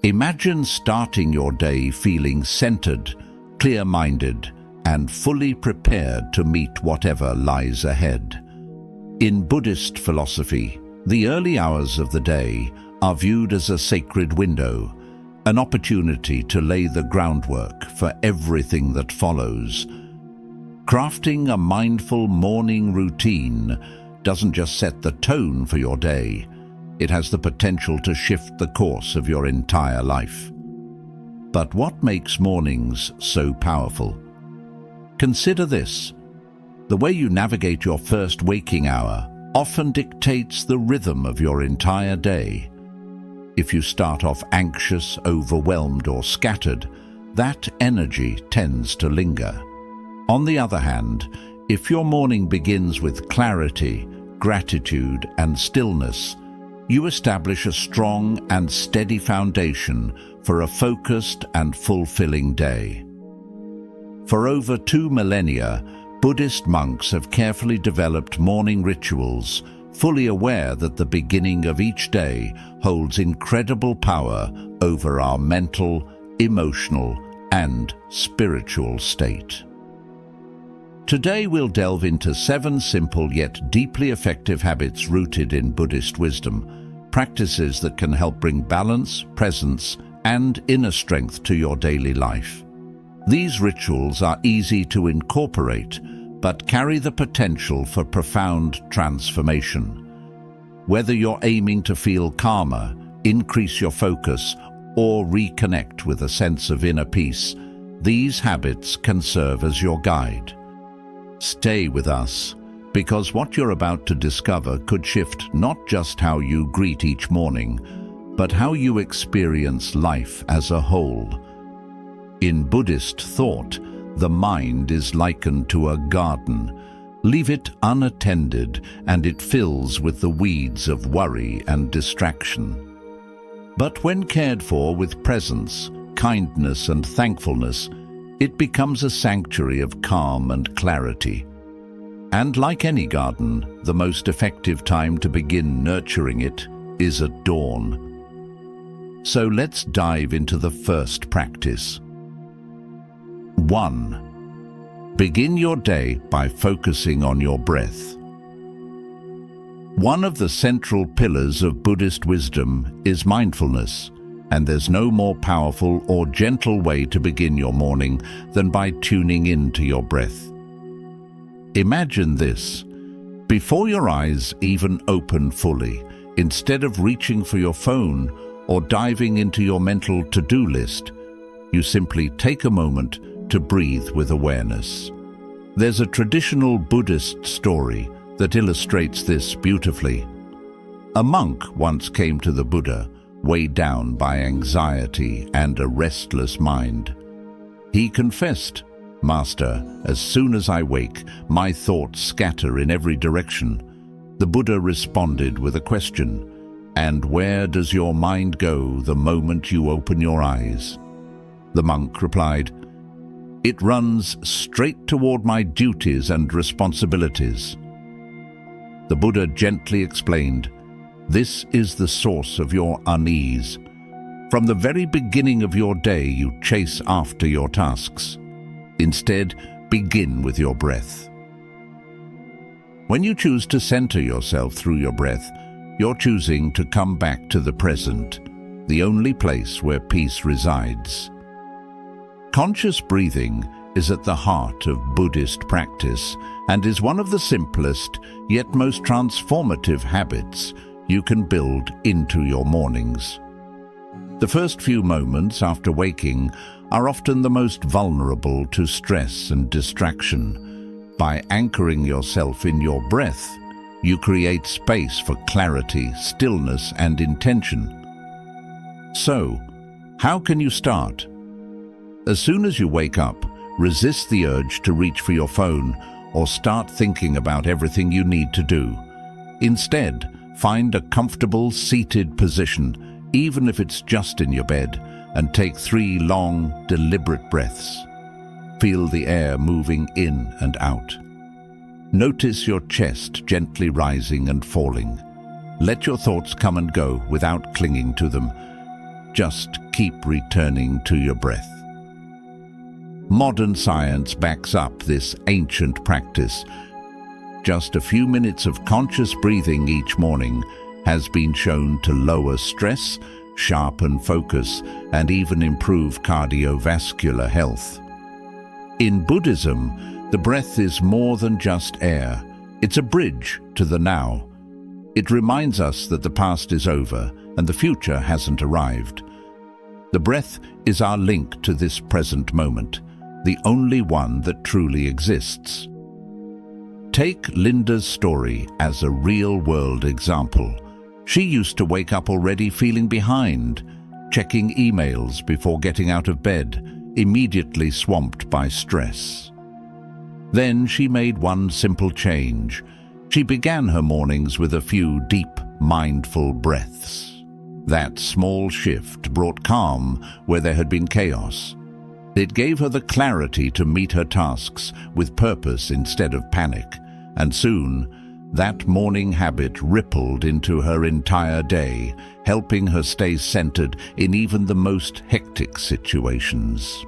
Imagine starting your day feeling centered, clear-minded, and fully prepared to meet whatever lies ahead. In Buddhist philosophy, the early hours of the day are viewed as a sacred window, an opportunity to lay the groundwork for everything that follows. Crafting a mindful morning routine doesn't just set the tone for your day, it has the potential to shift the course of your entire life. But what makes mornings so powerful? Consider this. The way you navigate your first waking hour often dictates the rhythm of your entire day. If you start off anxious, overwhelmed, or scattered, that energy tends to linger. On the other hand, if your morning begins with clarity, gratitude, and stillness, you establish a strong and steady foundation for a focused and fulfilling day. For over 2 millennia, Buddhist monks have carefully developed morning rituals, fully aware that the beginning of each day holds incredible power over our mental, emotional, and spiritual state. Today we'll delve into 7 simple yet deeply effective habits rooted in Buddhist wisdom, practices that can help bring balance, presence, and inner strength to your daily life. These rituals are easy to incorporate, but carry the potential for profound transformation. Whether you're aiming to feel calmer, increase your focus, or reconnect with a sense of inner peace, these habits can serve as your guide. Stay with us, because what you're about to discover could shift not just how you greet each morning, but how you experience life as a whole. In Buddhist thought, the mind is likened to a garden. Leave it unattended and it fills with the weeds of worry and distraction. But when cared for with presence, kindness, and thankfulness, it becomes a sanctuary of calm and clarity. And like any garden, the most effective time to begin nurturing it is at dawn. So let's dive into the first practice. 1. Begin your day by focusing on your breath. One of the central pillars of Buddhist wisdom is mindfulness, and there's no more powerful or gentle way to begin your morning than by tuning into your breath. Imagine this. Before your eyes even open fully, instead of reaching for your phone or diving into your mental to-do list, you simply take a moment to breathe with awareness. There's a traditional Buddhist story that illustrates this beautifully. A monk once came to the Buddha, weighed down by anxiety and a restless mind. He confessed, "Master, as soon as I wake, my thoughts scatter in every direction." The Buddha responded with a question, "And where does your mind go the moment you open your eyes?" The monk replied, "It runs straight toward my duties and responsibilities." The Buddha gently explained, "This is the source of your unease. From the very beginning of your day, you chase after your tasks. Instead, begin with your breath." When you choose to center yourself through your breath, you're choosing to come back to the present, the only place where peace resides. Conscious breathing is at the heart of Buddhist practice and is one of the simplest yet most transformative habits you can build into your mornings. The first few moments after waking are often the most vulnerable to stress and distraction. By anchoring yourself in your breath, you create space for clarity, stillness, and intention. So, how can you start? As soon as you wake up, resist the urge to reach for your phone or start thinking about everything you need to do. Instead, find a comfortable seated position, even if it's just in your bed, and take 3 long, deliberate breaths. Feel the air moving in and out. Notice your chest gently rising and falling. Let your thoughts come and go without clinging to them. Just keep returning to your breath. Modern science backs up this ancient practice. Just a few minutes of conscious breathing each morning has been shown to lower stress, sharpen focus, and even improve cardiovascular health. In Buddhism, the breath is more than just air. It's a bridge to the now. It reminds us that the past is over and the future hasn't arrived. The breath is our link to this present moment, the only one that truly exists. Take Linda's story as a real-world example. She used to wake up already feeling behind, checking emails before getting out of bed, immediately swamped by stress. Then she made one simple change. She began her mornings with a few deep, mindful breaths. That small shift brought calm where there had been chaos. It gave her the clarity to meet her tasks with purpose instead of panic, and soon, that morning habit rippled into her entire day, helping her stay centered in even the most hectic situations.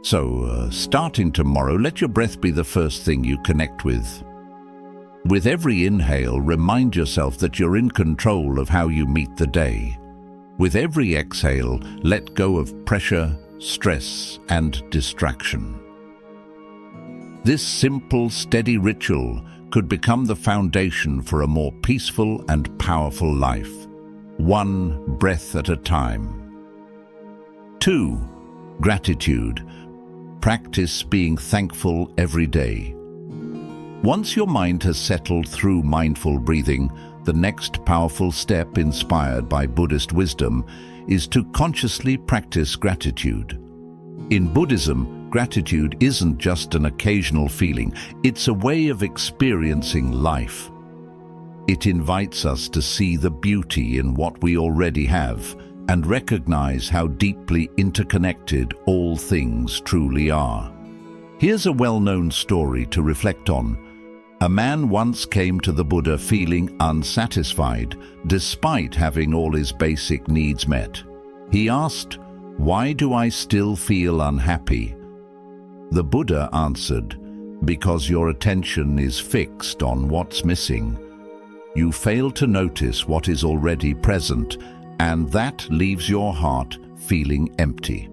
So, starting tomorrow, let your breath be the first thing you connect with. With every inhale, remind yourself that you're in control of how you meet the day. With every exhale, let go of pressure, stress, and distraction. This simple, steady ritual could become the foundation for a more peaceful and powerful life, one breath at a time. 2. Gratitude. Practice being thankful every day. Once your mind has settled through mindful breathing, the next powerful step, inspired by Buddhist wisdom, is to consciously practice gratitude. In Buddhism, gratitude isn't just an occasional feeling, it's a way of experiencing life. It invites us to see the beauty in what we already have and recognize how deeply interconnected all things truly are. Here's a well-known story to reflect on. A man once came to the Buddha feeling unsatisfied, despite having all his basic needs met. He asked, "Why do I still feel unhappy?" The Buddha answered, "Because your attention is fixed on what's missing. You fail to notice what is already present, and that leaves your heart feeling empty."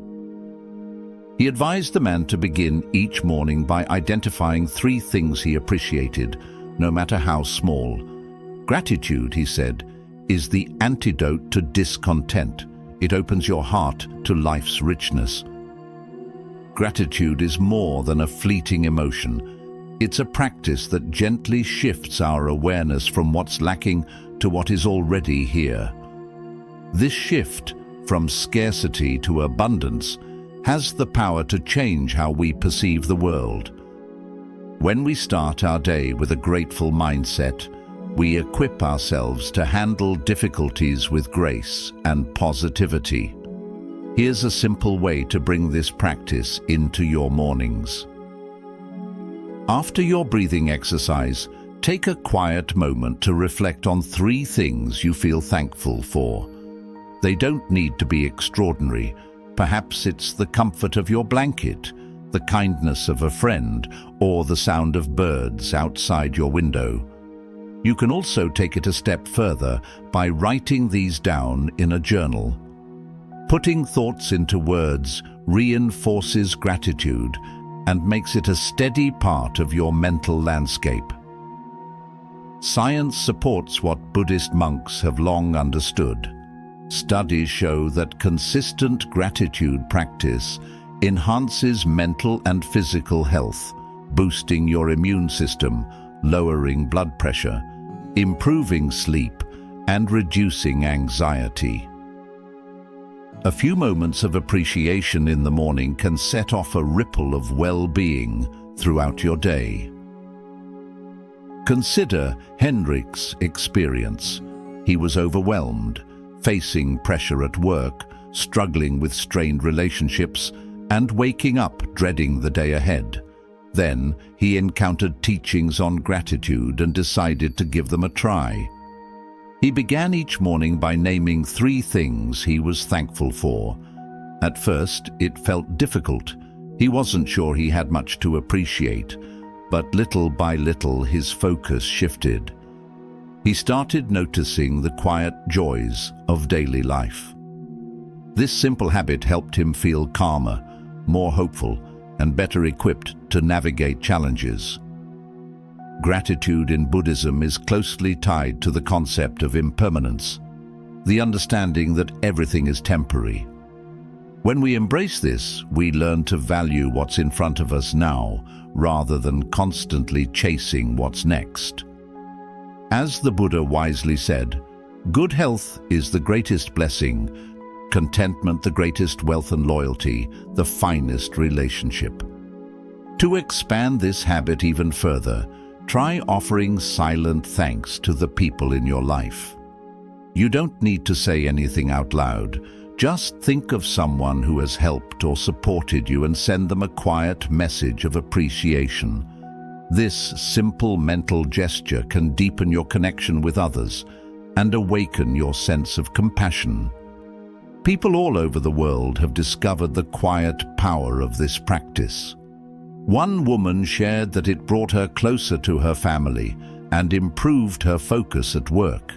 He advised the man to begin each morning by identifying 3 things he appreciated, no matter how small. Gratitude, he said, is the antidote to discontent. It opens your heart to life's richness. Gratitude is more than a fleeting emotion. It's a practice that gently shifts our awareness from what's lacking to what is already here. This shift from scarcity to abundance has the power to change how we perceive the world. When we start our day with a grateful mindset, we equip ourselves to handle difficulties with grace and positivity. Here's a simple way to bring this practice into your mornings. After your breathing exercise, take a quiet moment to reflect on 3 things you feel thankful for. They don't need to be extraordinary. Perhaps it's the comfort of your blanket, the kindness of a friend, or the sound of birds outside your window. You can also take it a step further by writing these down in a journal. Putting thoughts into words reinforces gratitude and makes it a steady part of your mental landscape. Science supports what Buddhist monks have long understood. Studies show that consistent gratitude practice enhances mental and physical health, boosting your immune system, lowering blood pressure, improving sleep, and reducing anxiety. A few moments of appreciation in the morning can set off a ripple of well-being throughout your day. Consider Henrik's experience. He was overwhelmed, facing pressure at work, struggling with strained relationships, and waking up dreading the day ahead. Then he encountered teachings on gratitude and decided to give them a try. He began each morning by naming 3 things he was thankful for. At first, it felt difficult. He wasn't sure he had much to appreciate, but little by little his focus shifted. He started noticing the quiet joys of daily life. This simple habit helped him feel calmer, more hopeful, and better equipped to navigate challenges. Gratitude in Buddhism is closely tied to the concept of impermanence, the understanding that everything is temporary. When we embrace this, we learn to value what's in front of us now, rather than constantly chasing what's next. As the Buddha wisely said, good health is the greatest blessing, contentment the greatest wealth, and loyalty the finest relationship. To expand this habit even further, try offering silent thanks to the people in your life. You don't need to say anything out loud. Just think of someone who has helped or supported you and send them a quiet message of appreciation. This simple mental gesture can deepen your connection with others and awaken your sense of compassion. People all over the world have discovered the quiet power of this practice. One woman shared that it brought her closer to her family and improved her focus at work.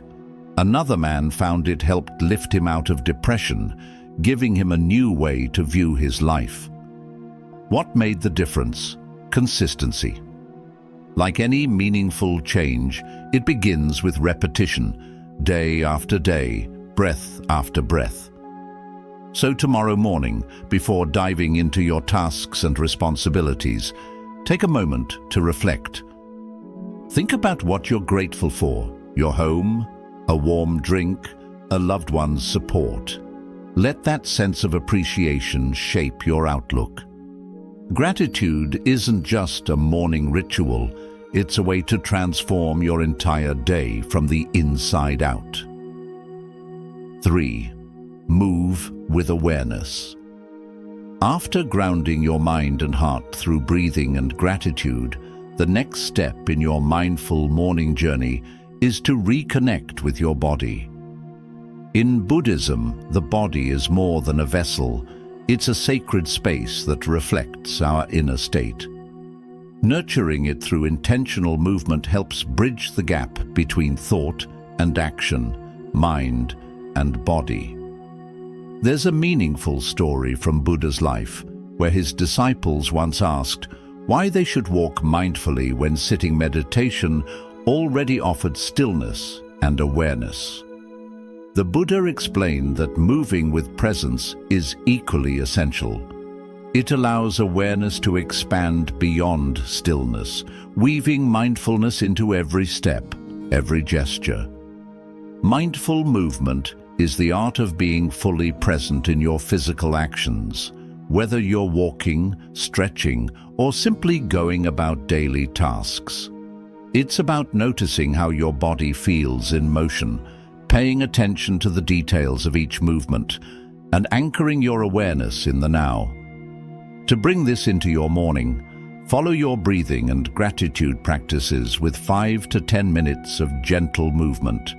Another man found it helped lift him out of depression, giving him a new way to view his life. What made the difference? Consistency. Like any meaningful change, it begins with repetition, day after day, breath after breath. So tomorrow morning, before diving into your tasks and responsibilities, take a moment to reflect. Think about what you're grateful for: your home, a warm drink, a loved one's support. Let that sense of appreciation shape your outlook. Gratitude isn't just a morning ritual, it's a way to transform your entire day from the inside out. 3. Move with awareness. After grounding your mind and heart through breathing and gratitude, the next step in your mindful morning journey is to reconnect with your body. In Buddhism, the body is more than a vessel. It's a sacred space that reflects our inner state. Nurturing it through intentional movement helps bridge the gap between thought and action, mind and body. There's a meaningful story from Buddha's life where his disciples once asked why they should walk mindfully when sitting meditation already offered stillness and awareness. The Buddha explained that moving with presence is equally essential. It allows awareness to expand beyond stillness, weaving mindfulness into every step, every gesture. Mindful movement is the art of being fully present in your physical actions, whether you're walking, stretching, or simply going about daily tasks. It's about noticing how your body feels in motion, paying attention to the details of each movement, and anchoring your awareness in the now. To bring this into your morning, follow your breathing and gratitude practices with 5 to 10 minutes of gentle movement.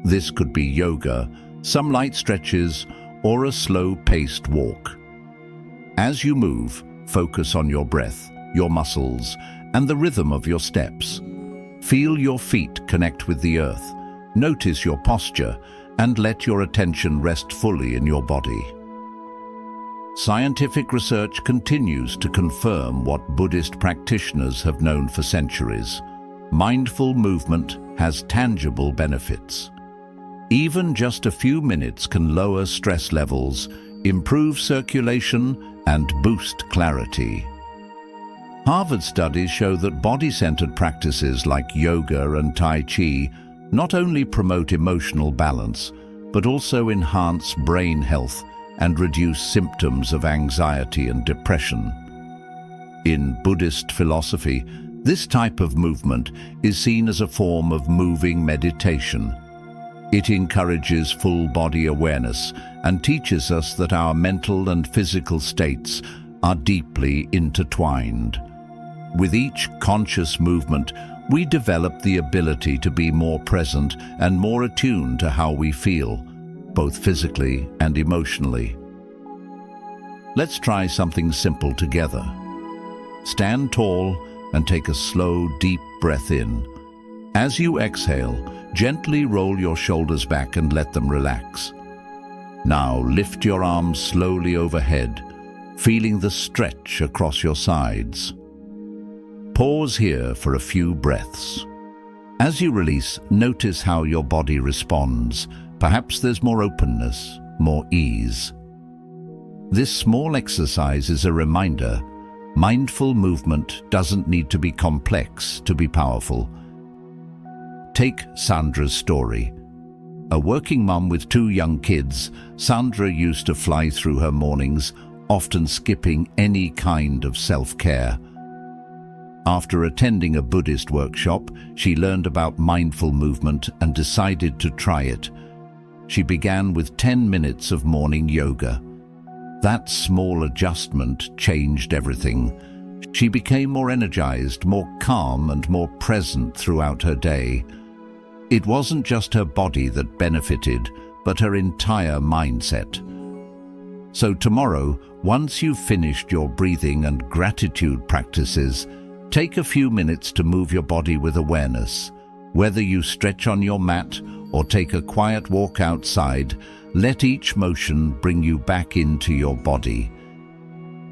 This could be yoga, some light stretches, or a slow-paced walk. As you move, focus on your breath, your muscles, and the rhythm of your steps. Feel your feet connect with the earth, notice your posture, and let your attention rest fully in your body. Scientific research continues to confirm what Buddhist practitioners have known for centuries. Mindful movement has tangible benefits. Even just a few minutes can lower stress levels, improve circulation, and boost clarity. Harvard studies show that body-centered practices like yoga and Tai Chi not only promote emotional balance, but also enhance brain health and reduce symptoms of anxiety and depression. In Buddhist philosophy, this type of movement is seen as a form of moving meditation. It encourages full body awareness and teaches us that our mental and physical states are deeply intertwined. With each conscious movement, we develop the ability to be more present and more attuned to how we feel, both physically and emotionally. Let's try something simple together. Stand tall and take a slow, deep breath in. As you exhale, gently roll your shoulders back and let them relax. Now lift your arms slowly overhead, feeling the stretch across your sides. Pause here for a few breaths. As you release, notice how your body responds. Perhaps there's more openness, more ease. This small exercise is a reminder: mindful movement doesn't need to be complex to be powerful. Take Sandra's story. A working mum with 2 young kids, Sandra used to fly through her mornings, often skipping any kind of self-care. After attending a Buddhist workshop, she learned about mindful movement and decided to try it. She began with 10 minutes of morning yoga. That small adjustment changed everything. She became more energized, more calm, and more present throughout her day. It wasn't just her body that benefited, but her entire mindset. So tomorrow, once you've finished your breathing and gratitude practices, take a few minutes to move your body with awareness. Whether you stretch on your mat or take a quiet walk outside, let each motion bring you back into your body.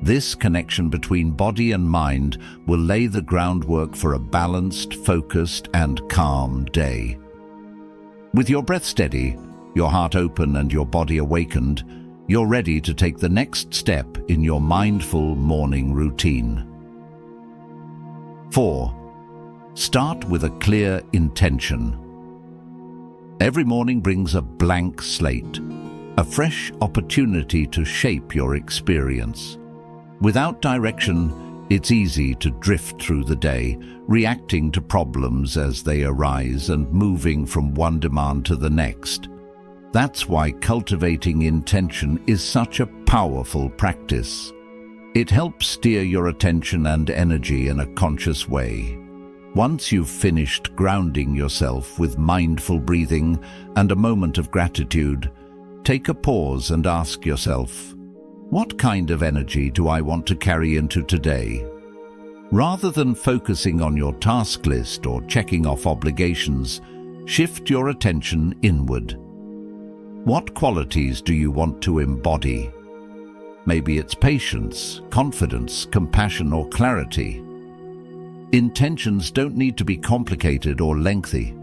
This connection between body and mind will lay the groundwork for a balanced, focused, and calm day. With your breath steady, your heart open, and your body awakened, you're ready to take the next step in your mindful morning routine. 4. Start with a clear intention. Every morning brings a blank slate, a fresh opportunity to shape your experience. Without direction, it's easy to drift through the day, reacting to problems as they arise and moving from one demand to the next. That's why cultivating intention is such a powerful practice. It helps steer your attention and energy in a conscious way. Once you've finished grounding yourself with mindful breathing and a moment of gratitude, take a pause and ask yourself, what kind of energy do I want to carry into today? Rather than focusing on your task list or checking off obligations, shift your attention inward. What qualities do you want to embody? Maybe it's patience, confidence, compassion, or clarity. Intentions don't need to be complicated or lengthy.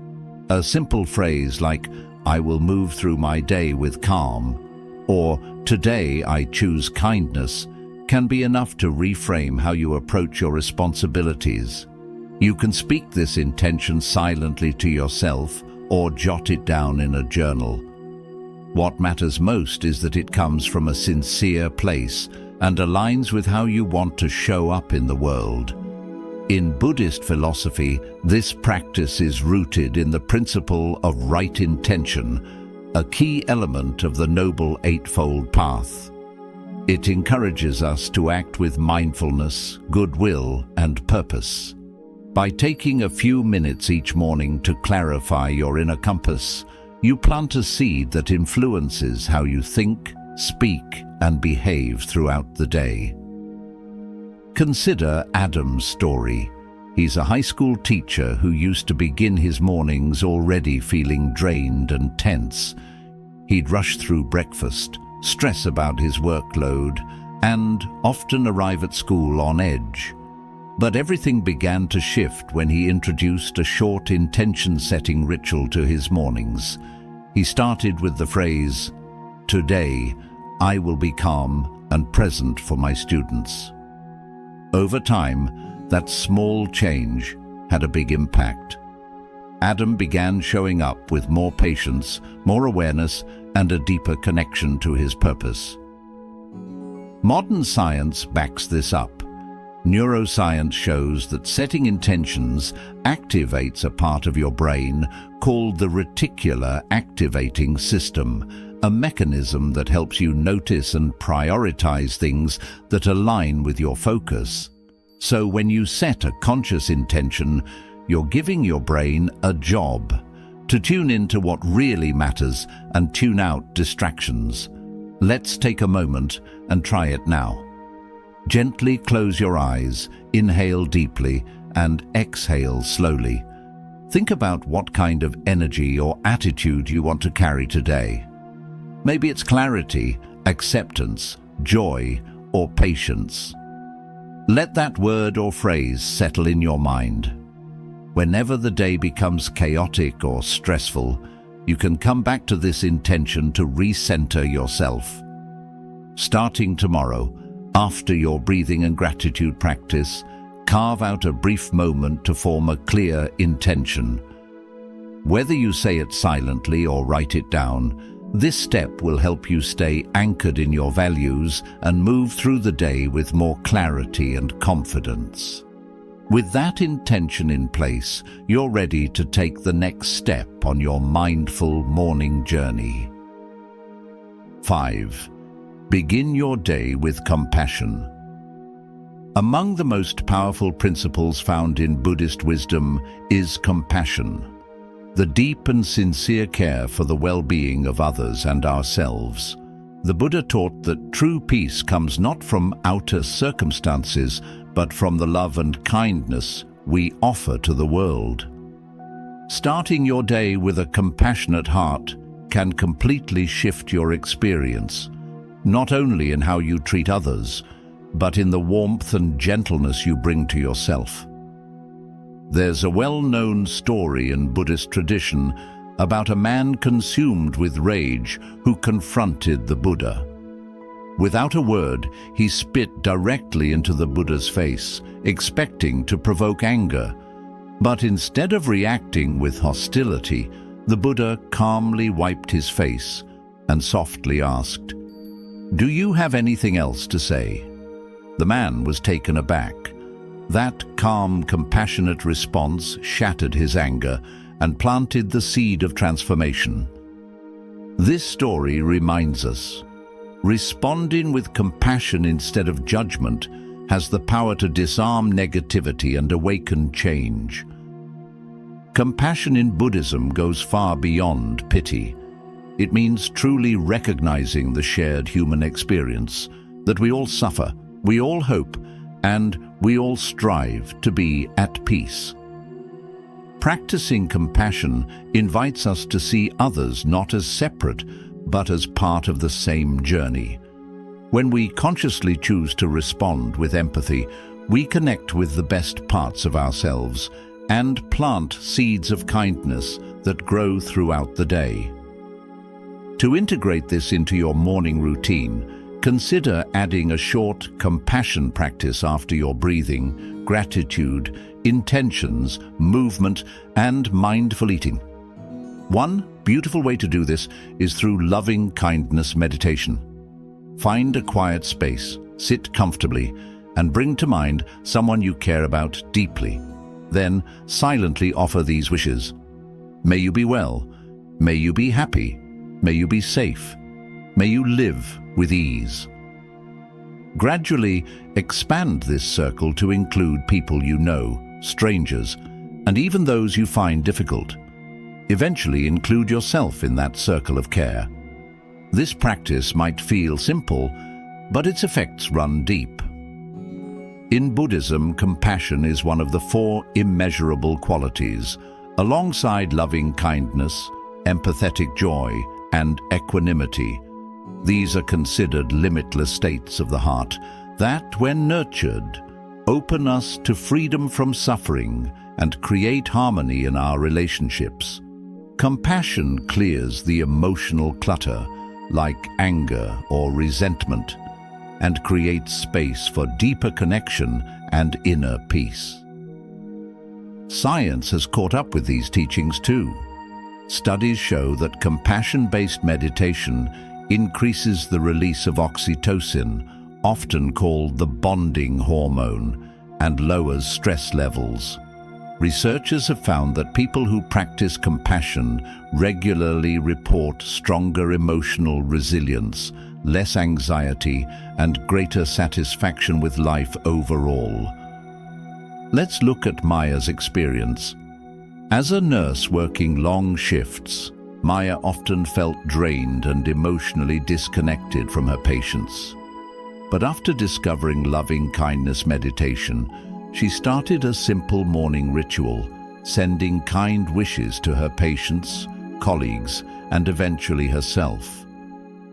A simple phrase like, "I will move through my day with calm," or "Today I choose kindness," can be enough to reframe how you approach your responsibilities. You can speak this intention silently to yourself or jot it down in a journal. What matters most is that it comes from a sincere place and aligns with how you want to show up in the world. In Buddhist philosophy, this practice is rooted in the principle of right intention, a key element of the Noble Eightfold Path. It encourages us to act with mindfulness, goodwill, and purpose. By taking a few minutes each morning to clarify your inner compass, you plant a seed that influences how you think, speak, and behave throughout the day. Consider Adam's story. He's a high school teacher who used to begin his mornings already feeling drained and tense. He'd rush through breakfast, stress about his workload, and often arrive at school on edge. But everything began to shift when he introduced a short intention-setting ritual to his mornings. He started with the phrase, "Today, I will be calm and present for my students." Over time, that small change had a big impact. Adam began showing up with more patience, more awareness, and a deeper connection to his purpose. Modern science backs this up. Neuroscience shows that setting intentions activates a part of your brain called the reticular activating system, a mechanism that helps you notice and prioritize things that align with your focus. So when you set a conscious intention, you're giving your brain a job to tune into what really matters and tune out distractions. Let's take a moment and try it now. Gently close your eyes, inhale deeply, and exhale slowly. Think about what kind of energy or attitude you want to carry today. Maybe it's clarity, acceptance, joy, or patience. Let that word or phrase settle in your mind. Whenever the day becomes chaotic or stressful, you can come back to this intention to recenter yourself. Starting tomorrow, after your breathing and gratitude practice, carve out a brief moment to form a clear intention. Whether you say it silently or write it down, this step will help you stay anchored in your values and move through the day with more clarity and confidence. With that intention in place, you're ready to take the next step on your mindful morning journey. 5. Begin your day with compassion. Among the most powerful principles found in Buddhist wisdom is compassion, the deep and sincere care for the well-being of others and ourselves. The Buddha taught that true peace comes not from outer circumstances, but from the love and kindness we offer to the world. Starting your day with a compassionate heart can completely shift your experience, not only in how you treat others, but in the warmth and gentleness you bring to yourself. There's a well-known story in Buddhist tradition about a man consumed with rage who confronted the Buddha. Without a word, he spit directly into the Buddha's face, expecting to provoke anger. But instead of reacting with hostility, the Buddha calmly wiped his face and softly asked, "Do you have anything else to say?" The man was taken aback. That calm, compassionate response shattered his anger and planted the seed of transformation. This story reminds us, responding with compassion instead of judgment has the power to disarm negativity and awaken change. Compassion in Buddhism goes far beyond pity. It means truly recognizing the shared human experience, that we all suffer, we all hope, and we all strive to be at peace. Practicing compassion invites us to see others not as separate, but as part of the same journey. When we consciously choose to respond with empathy, we connect with the best parts of ourselves and plant seeds of kindness that grow throughout the day. To integrate this into your morning routine, consider adding a short compassion practice after your breathing, gratitude, intentions, movement, and mindful eating. One beautiful way to do this is through loving kindness meditation. Find a quiet space, sit comfortably, and bring to mind someone you care about deeply. Then silently offer these wishes. May you be well. May you be happy. May you be safe. May you live with ease. Gradually expand this circle to include people you know, strangers, and even those you find difficult. Eventually include yourself in that circle of care. This practice might feel simple, but its effects run deep. In Buddhism, compassion is one of the 4 immeasurable qualities, alongside loving kindness, empathetic joy, and equanimity. These are considered limitless states of the heart that, when nurtured, open us to freedom from suffering and create harmony in our relationships. Compassion clears the emotional clutter, like anger or resentment, and creates space for deeper connection and inner peace. Science has caught up with these teachings too. Studies show that compassion-based meditation increases the release of oxytocin, often called the bonding hormone, and lowers stress levels. Researchers have found that people who practice compassion regularly report stronger emotional resilience, less anxiety, and greater satisfaction with life overall. Let's look at Maya's experience. As a nurse working long shifts, Maya often felt drained and emotionally disconnected from her patients. But after discovering loving kindness meditation, she started a simple morning ritual, sending kind wishes to her patients, colleagues, and eventually herself.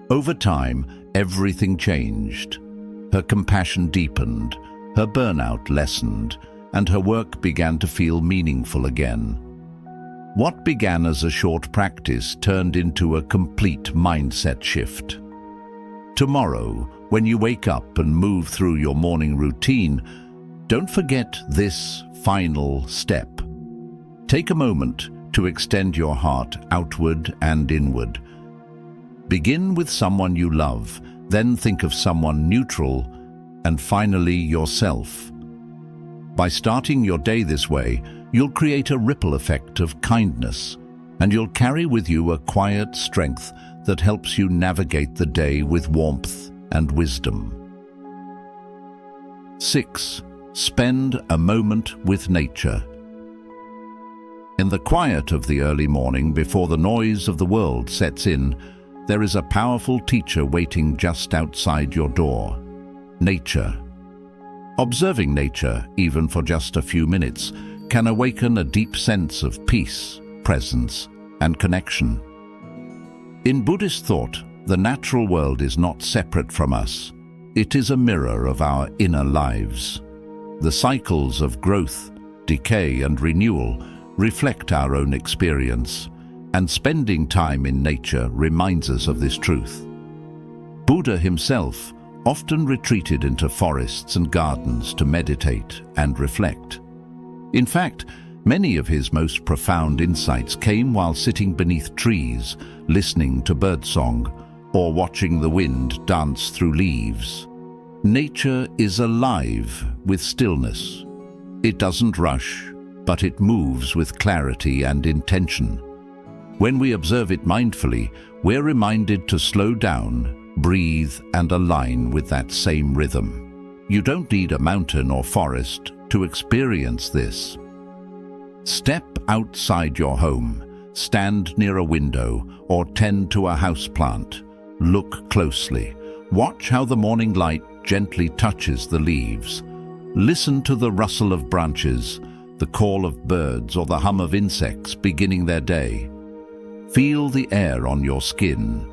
Over time, everything changed. Her compassion deepened, her burnout lessened, and her work began to feel meaningful again. What began as a short practice turned into a complete mindset shift. Tomorrow, when you wake up and move through your morning routine, don't forget this final step. Take a moment to extend your heart outward and inward. Begin with someone you love, then think of someone neutral, and finally yourself. By starting your day this way, you'll create a ripple effect of kindness, and you'll carry with you a quiet strength that helps you navigate the day with warmth and wisdom. 6. Spend a moment with nature. In the quiet of the early morning, before the noise of the world sets in, there is a powerful teacher waiting just outside your door: nature. Observing nature, even for just a few minutes, can awaken a deep sense of peace, presence, and connection. In Buddhist thought, the natural world is not separate from us. It is a mirror of our inner lives. The cycles of growth, decay, and renewal reflect our own experience, and spending time in nature reminds us of this truth. Buddha himself often retreated into forests and gardens to meditate and reflect. In fact, many of his most profound insights came while sitting beneath trees, listening to birdsong, or watching the wind dance through leaves. Nature is alive with stillness. It doesn't rush, but it moves with clarity and intention. When we observe it mindfully, we're reminded to slow down, breathe, and align with that same rhythm. You don't need a mountain or forest to experience this. Step outside your home, stand near a window, or tend to a houseplant. Look closely. Watch how the morning light gently touches the leaves. Listen to the rustle of branches, the call of birds, or the hum of insects beginning their day. Feel the air on your skin.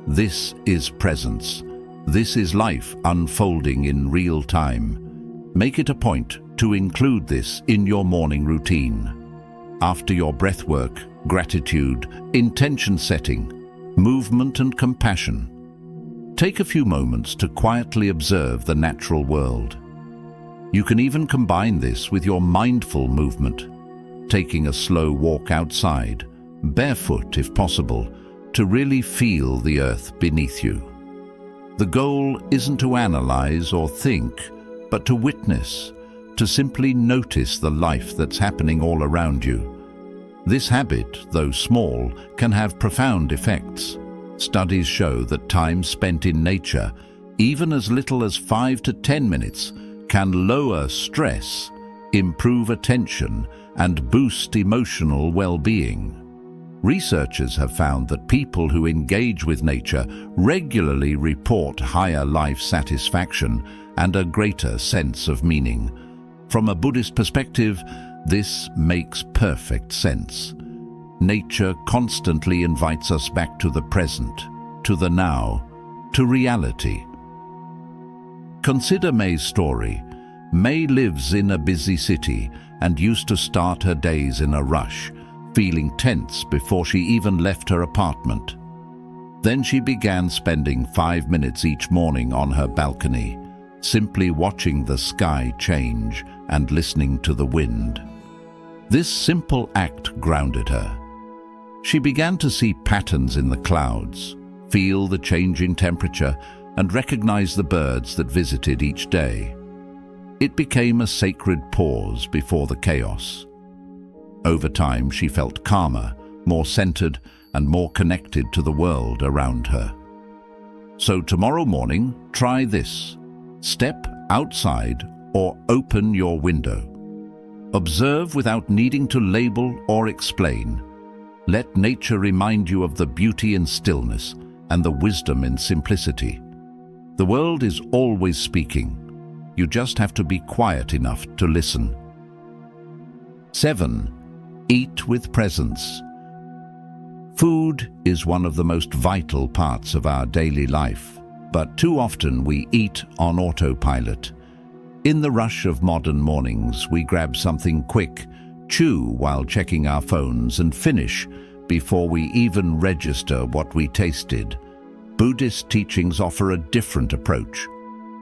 This is presence. This is life unfolding in real time. Make it a point to include this in your morning routine. After your breathwork, gratitude, intention setting, movement and compassion, take a few moments to quietly observe the natural world. You can even combine this with your mindful movement, taking a slow walk outside, barefoot if possible, to really feel the earth beneath you. The goal isn't to analyze or think, but to witness, to simply notice the life that's happening all around you. This habit, though small, can have profound effects. Studies show that time spent in nature, even as little as 5 to 10 minutes, can lower stress, improve attention, and boost emotional well-being. Researchers have found that people who engage with nature regularly report higher life satisfaction and a greater sense of meaning. From a Buddhist perspective, this makes perfect sense. Nature constantly invites us back to the present, to the now, to reality. Consider May's story. May lives in a busy city and used to start her days in a rush, feeling tense before she even left her apartment. Then she began spending 5 minutes each morning on her balcony, simply watching the sky change and listening to the wind. This simple act grounded her. She began to see patterns in the clouds, feel the change in temperature, and recognize the birds that visited each day. It became a sacred pause before the chaos. Over time, she felt calmer, more centered, and more connected to the world around her. So tomorrow morning, try this. Step outside or open your window. Observe without needing to label or explain. Let nature remind you of the beauty in stillness and the wisdom in simplicity. The world is always speaking. You just have to be quiet enough to listen. 7. Eat with presence. Food is one of the most vital parts of our daily life, but too often we eat on autopilot. In the rush of modern mornings, we grab something quick, chew while checking our phones, and finish before we even register what we tasted. Buddhist teachings offer a different approach,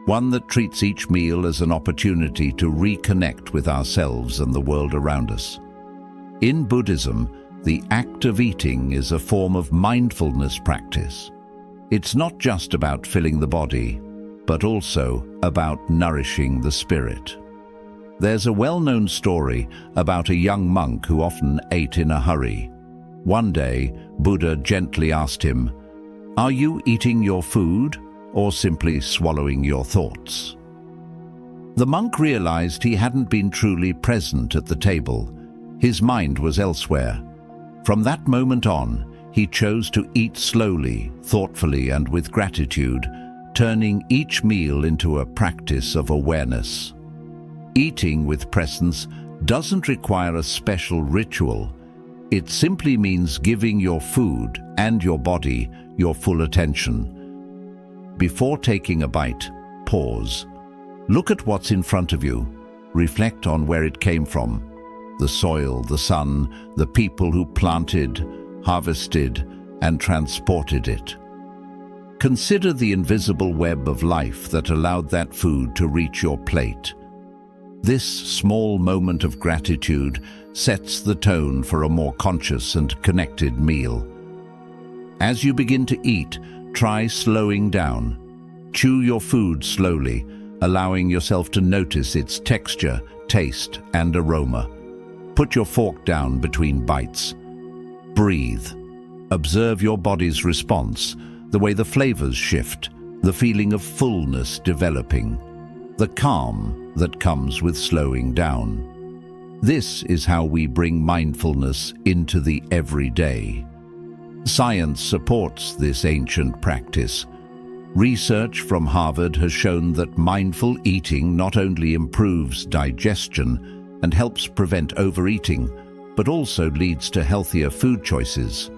one that treats each meal as an opportunity to reconnect with ourselves and the world around us. In Buddhism, the act of eating is a form of mindfulness practice. It's not just about filling the body, but also about nourishing the spirit. There's a well-known story about a young monk who often ate in a hurry. One day, Buddha gently asked him, "Are you eating your food or simply swallowing your thoughts?" The monk realized he hadn't been truly present at the table. His mind was elsewhere. From that moment on, he chose to eat slowly, thoughtfully, and with gratitude, turning each meal into a practice of awareness. Eating with presence doesn't require a special ritual. It simply means giving your food and your body your full attention. Before taking a bite, pause. Look at what's in front of you. Reflect on where it came from. The soil, the sun, the people who planted, harvested, and transported it. Consider the invisible web of life that allowed that food to reach your plate. This small moment of gratitude sets the tone for a more conscious and connected meal. As you begin to eat, try slowing down. Chew your food slowly, allowing yourself to notice its texture, taste, and aroma. Put your fork down between bites. Breathe. Observe your body's response, the way the flavors shift, the feeling of fullness developing, the calm that comes with slowing down. This is how we bring mindfulness into the everyday. Science supports this ancient practice. Research from Harvard has shown that mindful eating not only improves digestion and helps prevent overeating, but also leads to healthier food choices.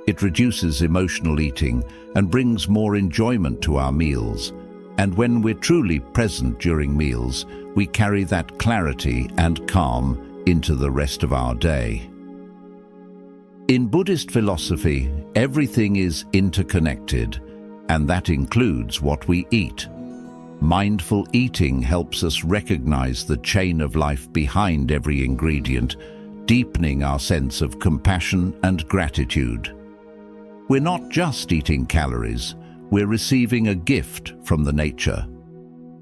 It reduces emotional eating and brings more enjoyment to our meals. And when we're truly present during meals, we carry that clarity and calm into the rest of our day. In Buddhist philosophy, everything is interconnected, and that includes what we eat. Mindful eating helps us recognize the chain of life behind every ingredient, deepening our sense of compassion and gratitude. We're not just eating calories, we're receiving a gift from the nature.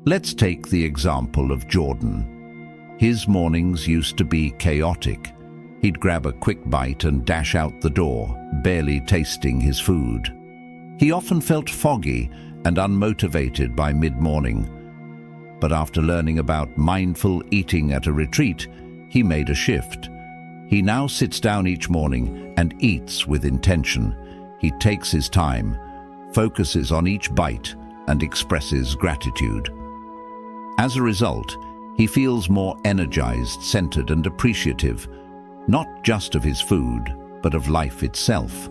Let's take the example of Jordan. His mornings used to be chaotic. He'd grab a quick bite and dash out the door, barely tasting his food. He often felt foggy and unmotivated by mid-morning. But after learning about mindful eating at a retreat, he made a shift. He now sits down each morning and eats with intention. He takes his time, focuses on each bite, and expresses gratitude. As a result, he feels more energized, centered, and appreciative, not just of his food, but of life itself.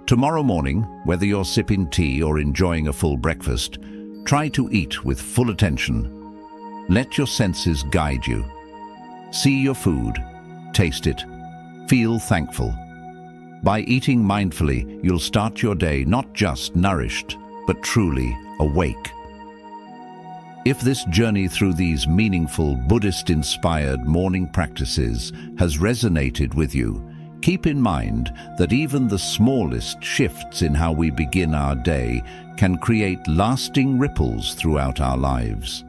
Tomorrow morning, whether you're sipping tea or enjoying a full breakfast, try to eat with full attention. Let your senses guide you. See your food, taste it, feel thankful. By eating mindfully, you'll start your day not just nourished, but truly awake. If this journey through these meaningful Buddhist-inspired morning practices has resonated with you, keep in mind that even the smallest shifts in how we begin our day can create lasting ripples throughout our lives.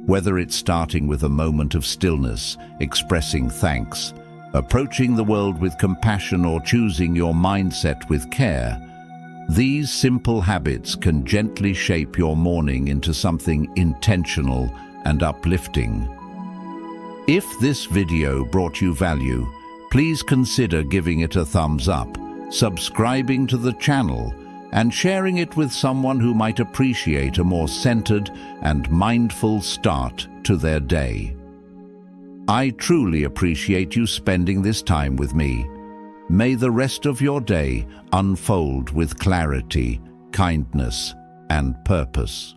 Whether it's starting with a moment of stillness, expressing thanks, approaching the world with compassion, or choosing your mindset with care, these simple habits can gently shape your morning into something intentional and uplifting. If this video brought you value, please consider giving it a thumbs up, subscribing to the channel, and sharing it with someone who might appreciate a more centered and mindful start to their day. I truly appreciate you spending this time with me. May the rest of your day unfold with clarity, kindness, and purpose.